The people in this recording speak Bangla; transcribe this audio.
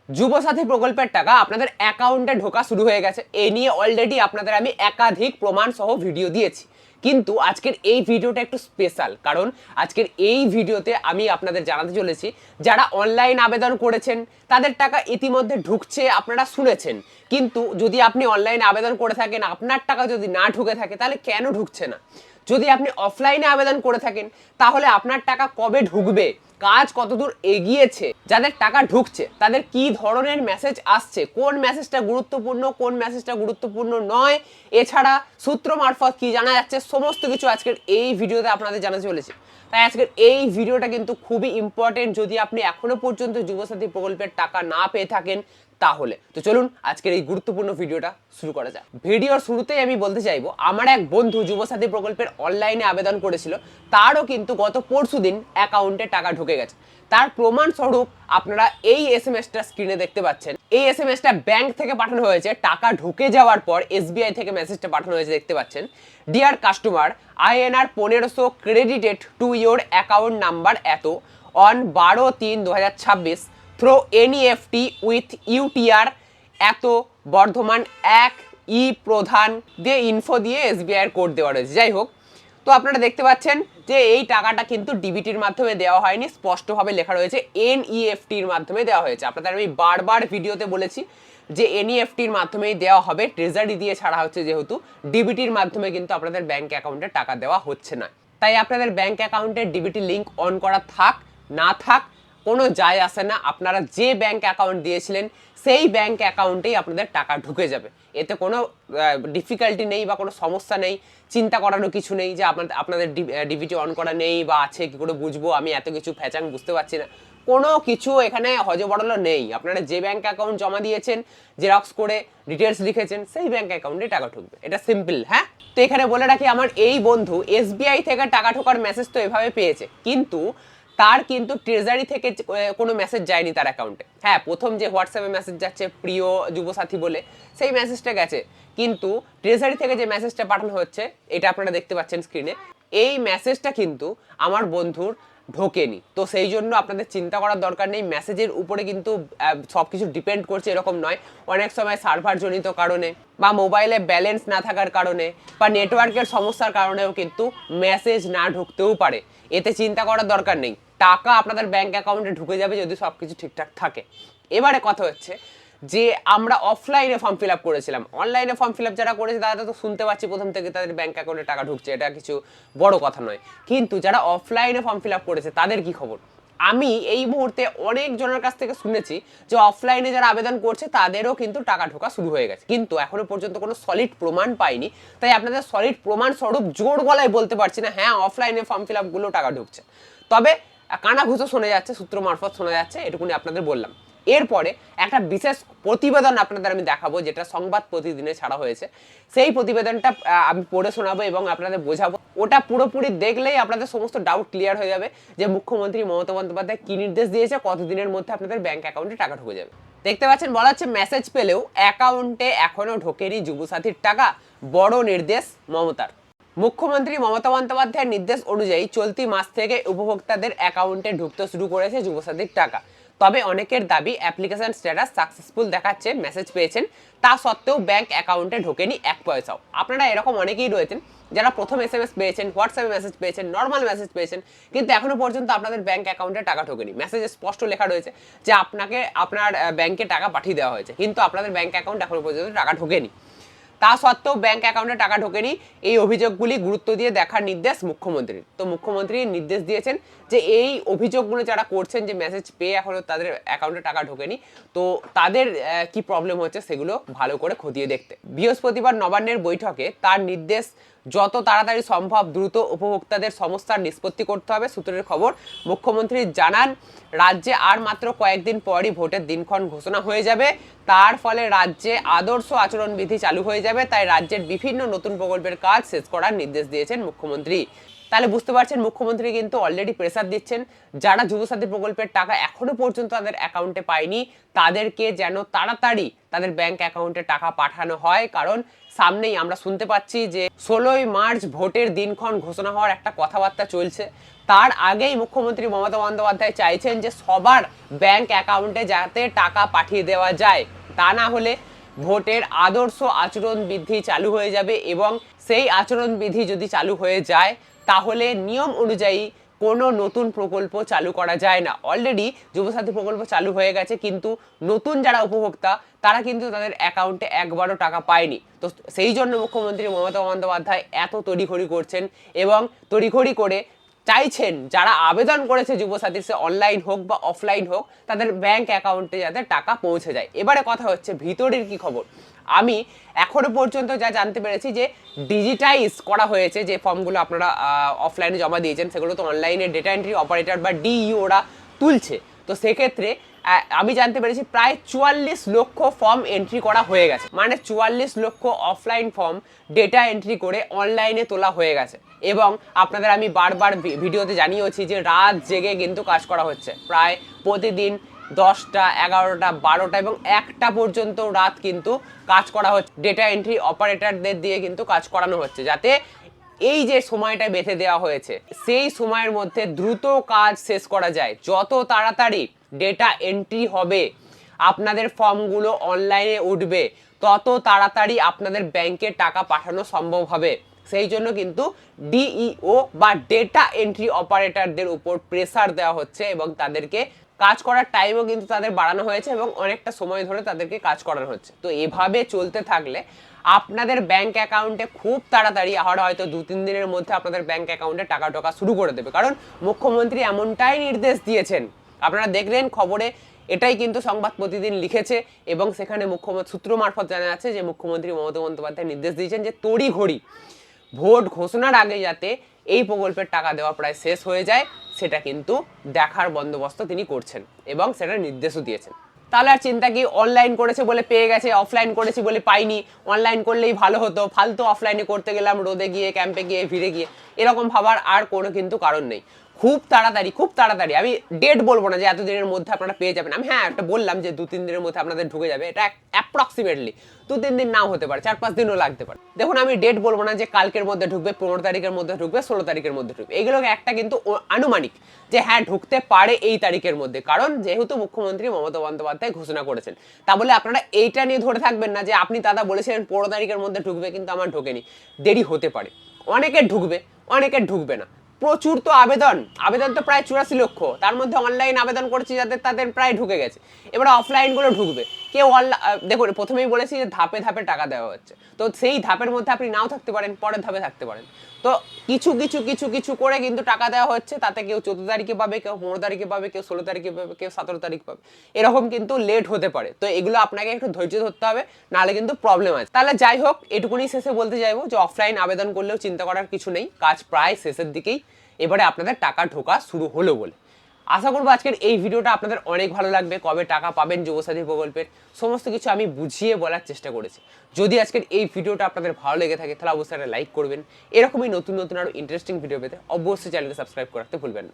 যুবসাথী প্রকল্পের টাকা আপনাদের অ্যাকাউন্টে ঢোকা শুরু হয়ে গেছে। এ নিয়ে অলরেডি আপনাদের আমি একাধিক প্রমাণ সহ ভিডিও দিয়েছি, কিন্তু আজকের এই ভিডিওটা একটু স্পেশাল, কারণ আজকের এই ভিডিওতে আমি আপনাদের জানাতে চলেছি যারা অনলাইন আবেদন করেছেন তাদের টাকা ইতিমধ্যে ঢুকছে, আপনারা শুনেছেন। কিন্তু যদি আপনি অনলাইন আবেদন করে থাকেন, আপনার টাকা যদি না ঢুকে থাকে তাহলে কেন ঢুকছে না? যদি আপনি অফলাইনে আবেদন করে থাকেন তাহলে আপনার টাকা কবে ঢুকবে, কাজ কতদূর এগিয়েছে, যাদের টাকা ঢুকছে তাদের কি ধরনের মেসেজ আসছে, কোন মেসেজটা গুরুত্বপূর্ণ, কোন মেসেজটা গুরুত্বপূর্ণ নয়, এছাড়া সূত্র মারফত কি জানা যাচ্ছে, সমস্ত কিছু আজকের এই ভিডিওতে আপনাদের জানাতে চলেছে। তাই আজকের এই ভিডিওটা কিন্তু খুবই ইম্পর্টেন্ট যদি আপনি এখনো পর্যন্ত যুবসাথী প্রকল্পের টাকা না পেয়ে থাকেন তাহলে। তো চলুন আজকের এই গুরুত্বপূর্ণ ভিডিওটা শুরু করা যাক। ভিডিওর শুরুতেই আমি বলতে চাইবো, আমার এক বন্ধু যুবসাথী প্রকল্পের অনলাইনে আবেদন করেছিল, তারও কিন্তু গত পরশুদিন অ্যাকাউন্টে টাকা ঢুকে গেছে। তার প্রমাণ স্বরূপ আপনারা এই এসএমএসটা স্ক্রিনে দেখতে পাচ্ছেন। এই এসএমএসটা ব্যাংক থেকে পাঠানো হয়েছে, টাকা ঢুকে যাওয়ার পর এসবিআই থেকে মেসেজটা পাঠানো হয়েছে, দেখতে পাচ্ছেন। Dear customer, INR 1500 credited to your account number এত on 12/3/2026 through NEFT with UTR এত বর্ধমান 1 প্রধান দিয়ে ইনফো দিয়ে SBI এর কোড দেওয়া রয়েছে। যাই হোক, তো আপনারা দেখতে পাচ্ছেন যে এই টাকাটা কিন্তু ডিবিটির মাধ্যমে দেওয়া হয়নি, স্পষ্টভাবে লেখা রয়েছে NEFTর মাধ্যমে দেওয়া হয়েছে। আপনাদের আমি বারবার ভিডিওতে বলেছি যে NEFTর মাধ্যমেই দেওয়া হবে, ট্রেজারি দিয়ে ছাড়া হচ্ছে, যেহেতু ডিবিটির মাধ্যমে কিন্তু আপনাদের ব্যাংক অ্যাকাউন্টে টাকা দেওয়া হচ্ছে না। তাই আপনাদের ব্যাংক অ্যাকাউন্টের ডিবিটি লিঙ্ক অন করা থাক না থাক কোনো যায় আসে না, আপনারা যে ব্যাংক অ্যাকাউন্ট দিয়েছিলেন সেই ব্যাংক অ্যাকাউন্টেই আপনাদের টাকা ঢুকে যাবে। এতে কোনো ডিফিকাল্টি নেই বা কোনো সমস্যা নেই, চিন্তা করারও কিছু নেই যে আপনাদের ডিবিটি অন করা নেই বা আছে, কি করে বুঝবো, আমি এত কিছু ফ্যাচাং বুঝতে পারছি না, কোনো কিছু এখানে হজবরল নেই। আপনারা যে ব্যাংক অ্যাকাউন্ট জমা দিয়েছেন, জেরক্স করে ডিটেলস লিখেছেন, সেই ব্যাংক অ্যাকাউন্টে টাকা ঢুকবে, এটা সিম্পল। হ্যাঁ, তো এখানে বলে রাখি, আমার এই বন্ধু SBI থেকে টাকা ঢোকার মেসেজ তো এভাবে পেয়েছে, কিন্তু তার কিন্তু ট্রেজারি থেকে কোনো মেসেজ যায়নি তার অ্যাকাউন্টে। হ্যাঁ, প্রথম যে হোয়াটসঅ্যাপে মেসেজ যাচ্ছে প্রিয় যুবসাথী বলে, সেই মেসেজটা গেছে, কিন্তু ট্রেজারি থেকে যে মেসেজটা পাঠানো হচ্ছে, এটা আপনারা দেখতে পাচ্ছেন স্ক্রিনে, এই মেসেজটা কিন্তু আমার বন্ধুর ঢোকেনি। তো সেই জন্য আপনাদের চিন্তা করার দরকার নেই, মেসেজের উপরে কিন্তু সব কিছু ডিপেন্ড করছে এরকম নয়। অনেক সময় সার্ভার জনিত কারণে বা মোবাইলে ব্যালেন্স না থাকার কারণে বা নেটওয়ার্কের সমস্যার কারণেও কিন্তু মেসেজ না ঢুকতেও পারে, এতে চিন্তা করার দরকার নেই। টাকা আপনাদের ব্যাংক অ্যাকাউন্টে ঢুকে যাবে যদি সব কিছু ঠিকঠাক থাকে। এবারে কথা হচ্ছে যে আমরা অফলাইনে ফর্ম ফিল আপ করেছিলাম, অনলাইনে ফর্ম ফিল আপ যারা করেছে তারা তো শুনতে পাচ্ছি প্রথম থেকে তাদের ব্যাংক অ্যাকাউন্টে টাকা ঢুকছে, এটা কিছু বড় কথা নয়। কিন্তু যারা অফলাইনে ফর্ম ফিল আপ করেছে তাদের কি খবর? আমি এই মুহূর্তে অনেক জনের কাছ থেকে শুনেছি যে অফলাইনে যারা আবেদন করছে তাদেরও কিন্তু টাকা ঢোকা শুরু হয়ে গেছে, কিন্তু এখনো পর্যন্ত কোনো সলিড প্রমাণ পাইনি। তাই আপনাদের সলিড প্রমাণ স্বরূপ জোর গলায় বলতে পারছি না হ্যাঁ অফলাইনে ফর্ম ফিল আপগুলো টাকা ঢুকছে, তবে কানাঘুষো শোনা যাচ্ছে, সূত্র মারফত শোনা যাচ্ছে, এটুকুনি আপনাদের বললাম। এরপরে একটা বিশেষ প্রতিবেদন আপনাদের আমি দেখাবো, যেটা সংবাদ প্রতিদিনে ছাড়া হয়েছে। সেই প্রতিবেদনটা আমি পড়ে শোনাবো এবং আপনাদের বোঝাবো। ওটা পুরোপুরি দেখলেই আপনাদের সমস্ত ডাউট ক্লিয়ার হয়ে যাবে যে মুখ্যমন্ত্রী মমতা বন্দ্যোপাধ্যায় কি নির্দেশ দিয়েছে, কতদিনের মধ্যে আপনাদের ব্যাংক অ্যাকাউন্টে টাকা ঢুকে যাবে। দেখতে পাচ্ছেন বলা হচ্ছে মেসেজ পেলেও অ্যাকাউন্টে এখনো ঢোকেনি যুবসাথীর টাকা, বড় নির্দেশ মমতার। মুখ্যমন্ত্রী মমতা বন্দ্যোপাধ্যায়ের নির্দেশ অনুযায়ী চলতি মাস থেকে উপভোক্তাদের অ্যাকাউন্টে ঢুকতে শুরু করেছে যুবসাথীর টাকা। তবে অনেকের দাবি অ্যাপ্লিকেশন স্ট্যাটাস সাকসেসফুল দেখাচ্ছে, মেসেজ পেয়েছেন, তা সত্ত্বেও ব্যাংক অ্যাকাউন্টে ঢোকেনি এক পয়সাও। আপনারা এরকম অনেকেই রয়েছেন যারা প্রথম SMS পেয়েছেন, হোয়াটসঅ্যাপে মেসেজ পেয়েছেন, নর্মাল মেসেজ পেয়েছেন, কিন্তু এখনো পর্যন্ত আপনাদের ব্যাংক অ্যাকাউন্টে টাকা ঢোকেনি। মেসেজে স্পষ্ট লেখা রয়েছে যে আপনাকে আপনার ব্যাংকে টাকা পাঠিয়ে দেওয়া হয়েছে, কিন্তু আপনাদের ব্যাংক অ্যাকাউন্ট এখনো পর্যন্ত টাকা ঢোকেনি। তা সত্ত্বেও ব্যাংক অ্যাকাউন্টে টাকা ঢোকেনি, এই অভিযোগগুলি গুরুত্ব দিয়ে দেখার নির্দেশ মুখ্যমন্ত্রীর। তো মুখ্যমন্ত্রী নির্দেশ দিয়েছেন যে এই অভিযোগগুলো যারা করছেন যে মেসেজ পেয়ে এখনো তাদের অ্যাকাউন্টে টাকা ঢোকেনি, তো তাদের কি প্রবলেম হচ্ছে সেগুলো ভালো করে খতিয়ে দেখতে। বৃহস্পতিবার নবান্নের বৈঠকে তার নির্দেশ, যত তাড়াতাড়ি সম্ভব দ্রুত উপভোক্তাদের সমস্যার নিষ্পত্তি করতে হবে। সূত্রের খবর, মুখ্যমন্ত্রী জানান রাজ্যে আর মাত্র কয়েকদিন পরই ভোটের দিনক্ষণ ঘোষণা হয়ে যাবে, তার ফলে রাজ্যে আদর্শ আচরণবিধি চালু হয়ে যাবে। তাই রাজ্যের বিভিন্ন নতুন প্রকল্পের কাজ শেষ করার নির্দেশ দিয়েছেন মুখ্যমন্ত্রী। তাহলে বুঝতে পারছেন মুখ্যমন্ত্রী কিন্তু অলরেডি প্রেসার দিচ্ছেন যারা যুবসাথী প্রকল্পের টাকা এখনো পর্যন্ত তাদের অ্যাকাউন্টে পায়নি তাদেরকে যেন তাড়াতাড়ি তাদের ব্যাংক অ্যাকাউন্টে টাকা পাঠানো হয়। কারণ সামনেই আমরা শুনতে পাচ্ছি যে 16ই মার্চ ভোটের দিনক্ষণ ঘোষণা হওয়ার একটা কথাবার্তা চলছে। তার আগেই মুখ্যমন্ত্রী মমতা বন্দ্যোপাধ্যায় চাইছেন যে সবার ব্যাংক অ্যাকাউন্টে যাতে টাকা পাঠিয়ে দেওয়া যায়, তা না হলে ভোটের আদর্শ আচরণবিধি চালু হয়ে যাবে এবং সেই আচরণবিধি যদি চালু হয়ে যায় তাহলে নিয়ম অনুযায়ী কোনো নতুন প্রকল্প চালু করা যায় না। অলরেডি যুবসাথী প্রকল্প চালু হয়ে গেছে, কিন্তু নতুন যারা উপভোক্তা তারা কিন্তু তাদের অ্যাকাউন্টে একবারও টাকা পায়নি। তো সেই জন্য মুখ্যমন্ত্রী মমতা বন্দ্যোপাধ্যায় এত তড়িঘড়ি করছেন এবং তড়িঘড়ি করে চাইছেন যারা আবেদন করেছে যুবসাথী, সে অনলাইন হোক বা অফলাইন হোক, তাদের ব্যাংক অ্যাকাউন্টে যাতে টাকা পৌঁছে যায়। এবারে কথা হচ্ছে ভিতরের কি খবর। আমি এখনো পর্যন্ত যা জানতে পেরেছি যে ডিজিটাইজ করা হয়েছে, যে ফর্মগুলো আপনারা অফলাইনে জমা দিয়েছেন সেগুলো তো অনলাইনে ডেটা এন্ট্রি অপারেটর বা ডিইও ওরা তুলছে। তো সেক্ষেত্রে আমি জানতে পেরেছি প্রায় 44 লক্ষ ফর্ম এন্ট্রি করা হয়ে গেছে, মানে 44 লক্ষ অফলাইন ফর্ম ডেটা এন্ট্রি করে অনলাইনে তোলা হয়ে গেছে। এবং আপনাদের আমি বারবার ভিডিওতে জানিয়েছি যে রাত জেগে কিন্তু কাজ করা হচ্ছে, প্রায় প্রতিদিন 10টা 11টা 12টা এবং 1টা পর্যন্ত রাত কিন্তু কাজ করা হচ্ছে। ডেটা এন্ট্রি অপারেটরদের দিয়ে কিন্তু কাজ করানো হচ্ছে যাতে এই যে সময়টা বেঁধে দেওয়া হয়েছে সেই সময়ের মধ্যে দ্রুত কাজ শেষ করা যায়। যত তাড়াতাড়ি ডেটা এন্ট্রি হবে, আপনাদের ফর্মগুলো অনলাইনে উঠবে, তত তাড়াতাড়ি আপনাদের ব্যাংকে টাকা পাঠানো সম্ভব হবে। সেই জন্য কিন্তু ডিইও বা ডেটা এন্ট্রি অপারেটরদের উপর প্রেসার দেওয়া হচ্ছে এবং তাদেরকে কাজ করার টাইমও কিন্তু তাদের বাড়ানো হয়েছে এবং অনেকটা সময় ধরে তাদেরকে কাজ করানো হচ্ছে। তো এভাবে চলতে থাকলে আপনাদের ব্যাংক অ্যাকাউন্টে খুব তাড়াতাড়ি হয়তো 2-3 দিনের মধ্যে আপনাদের ব্যাংক অ্যাকাউন্টে টাকা ঢোকা শুরু করে দেবে। কারণ মুখ্যমন্ত্রী এমনটাই নির্দেশ দিয়েছেন। আপনারা দেখলেন খবরে, এটাই কিন্তু সংবাদ প্রতিদিন লিখেছে এবং সেখানে মুখ্যমন্ত্রী সূত্র মারফত জানা যাচ্ছে যে মুখ্যমন্ত্রী মমতা বন্দ্যোপাধ্যায় নির্দেশ দিয়েছেন যে তড়িঘড়ি ভোট ঘোষণার আগে যাতে এই প্রকল্পের টাকা দেওয়া প্রায় শেষ হয়ে যায় সেটা কিন্তু দেখার বন্দোবস্ত তিনি করছেন এবং সেটার নির্দেশও দিয়েছেন। তাহলে আর চিন্তা কি, অনলাইন করেছে বলে পেয়ে গেছে, অফলাইন করেছি বলে পাইনি, অনলাইন করলেই ভালো হতো, ফালতু অফলাইনে করতে গেলাম রোদে গিয়ে, ক্যাম্পে গিয়ে, ভিড়ে গিয়ে, এরকম ভাবার আর কোনো কিন্তু কারণ নেই। খুব তাড়াতাড়ি আমি ডেট বলবো না যে এতদিনের মধ্যে আপনারা পেয়ে যাবেন, আমি হ্যাঁ একটা বললাম যে 2-3 দিনের মধ্যে আপনাদের ঢুকে যাবে, এটা অ্যাপ্রক্সিমেটলি 2-3 দিন নাও হতে পারে, 4-5 দিনও লাগতে পারে। দেখুন আমি ডেট বলবো না যে কালকের মধ্যে ঢুকবে, 15 তারিখের মধ্যে ঢুকবে, 16 তারিখের মধ্যে ঢুকবে, এগুলো একটা কিন্তু আনুমানিক যে হ্যাঁ ঢুকতে পারে এই তারিখের মধ্যে। কারণ যেহেতু মুখ্যমন্ত্রী মমতা বন্দ্যোপাধ্যায় ঘোষণা করেছেন, তা বলে আপনারা এইটা নিয়ে ধরে থাকবেন না যে আপনি দাদা বলেছিলেন 15 তারিখের মধ্যে ঢুকবে কিন্তু আমার ঢোকেনি। দেরি হতে পারে, অনেকের ঢুকবে, অনেকের ঢুকবে না। প্রচুর তো আবেদন তো প্রায় 84 লক্ষ, তার মধ্যে অনলাইন আবেদন করেছে যাদের তাদের প্রায় ঢুকে গেছে, এবার অফলাইনগুলো ঢুকবে। কেউ দেখুন প্রথমেই বলেছি যে ধাপে ধাপে টাকা দেওয়া হচ্ছে, তো সেই ধাপের মধ্যে আপনি নাও থাকতে পারেন, পরের ধাপে থাকতে পারেন। তো কিছু কিছু কিছু কিছু করে কিন্তু টাকা দেওয়া হচ্ছে, তাতে কেউ 14 তারিখে পাবে, কেউ 15 তারিখে পাবে, কেউ 16 তারিখে পাবে, কেউ 17 তারিখ পাবে, এরকম কিন্তু লেট হতে পারে। তো এগুলো আপনাকে একটু ধৈর্য ধরতে হবে, নাহলে কিন্তু প্রবলেম আছে। তাহলে যাই হোক, এটুকুনি শেষে বলতে চাইবো যে অফলাইন আবেদন করলেও চিন্তা করার কিছু নেই, কাজ প্রায় শেষের দিকেই, এবারে আপনাদের টাকা ঢোকা শুরু হলো বলে। আশা করবো আজকের এই ভিডিওটা আপনাদের অনেক ভালো লাগবে। কবে টাকা পাবেন যুবসাথী প্রকল্পের সমস্ত কিছু আমি বুঝিয়ে বলার চেষ্টা করেছি। যদি আজকের এই ভিডিওটা আপনাদের ভালো লেগে থাকে তাহলে অবশ্যই একটা লাইক করবেন। এরকমই নতুন নতুন আরো ইন্টারেস্টিং ভিডিও পেতে অবশ্যই চ্যানেলকে সাবস্ক্রাইব করতে ভুলবেন না।